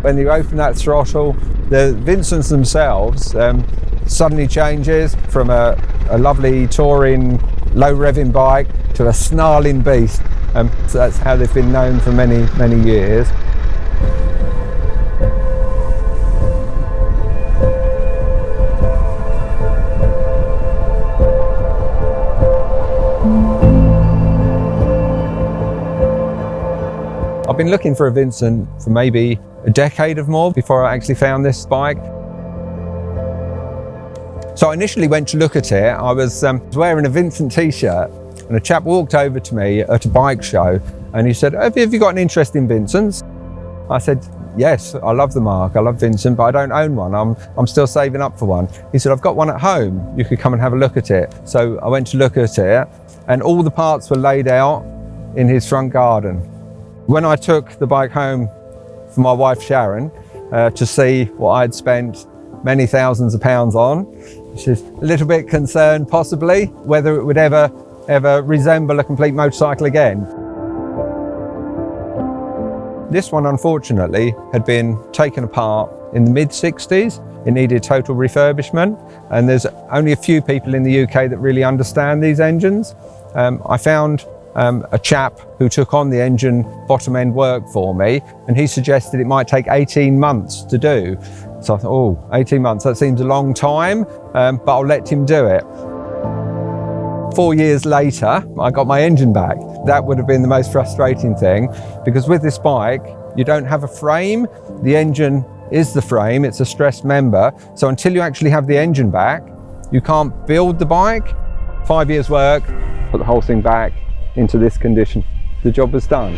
When you open that throttle, the Vincents themselves suddenly changes from a lovely touring, low revving bike to a snarling beast. So that's how they've been known for many, many years. I've been looking for a Vincent for maybe a decade or more before I actually found this bike. So I initially went to look at it. I was wearing a Vincent t-shirt and a chap walked over to me at a bike show and he said, have you got an interest in Vincents? I said, yes, I love the mark, I love Vincent, but I don't own one. I'm still saving up for one. He said, I've got one at home, you could come and have a look at it. So I went to look at it and all the parts were laid out in his front garden. When I took the bike home for my wife Sharon to see what I'd spent many thousands of pounds on, she's a little bit concerned possibly whether it would ever resemble a complete motorcycle again. This one unfortunately had been taken apart in the mid-60s. It needed total refurbishment and there's only a few people in the UK that really understand these engines. I found a chap who took on the engine bottom end work for me and he suggested it might take 18 months to do. So I thought, oh, 18 months, that seems a long time, but I'll let him do it. 4 years later, I got my engine back. That would have been the most frustrating thing because with this bike, you don't have a frame. The engine is the frame, it's a stressed member. So until you actually have the engine back, you can't build the bike. 5 years work, put the whole thing back into this condition. The job was done.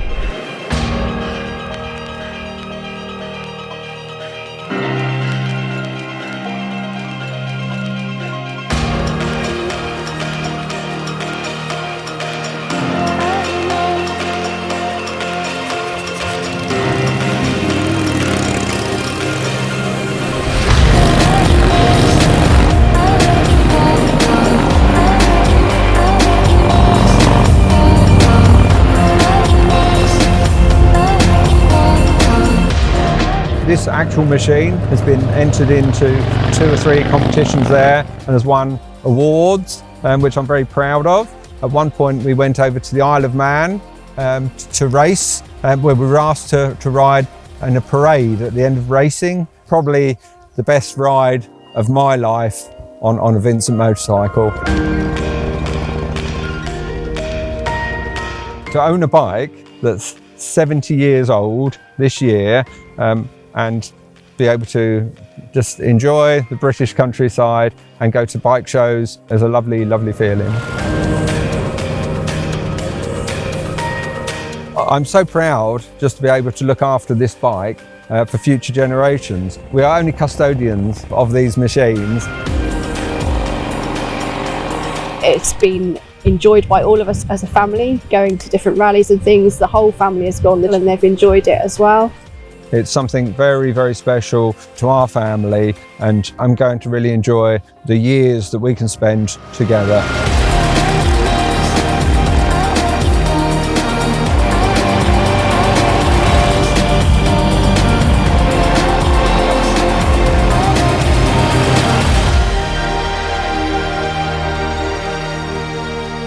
This actual machine has been entered into 2 or 3 competitions there and has won awards, which I'm very proud of. At one point we went over to the Isle of Man to race, where we were asked to ride in a parade at the end of racing. Probably the best ride of my life on a Vincent motorcycle. To own a bike that's 70 years old this year, and be able to just enjoy the British countryside and go to bike shows is a lovely, lovely feeling. I'm so proud just to be able to look after this bike for future generations. We are only custodians of these machines. It's been enjoyed by all of us as a family, going to different rallies and things. The whole family has gone and they've enjoyed it as well. It's something very, very special to our family and I'm going to really enjoy the years that we can spend together.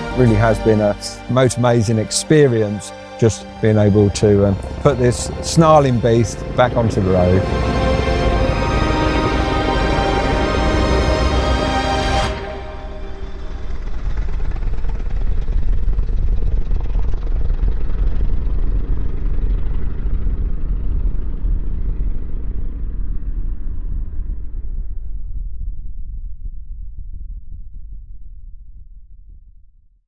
It really has been a Motomazing experience, just being able to put this snarling beast back onto the road.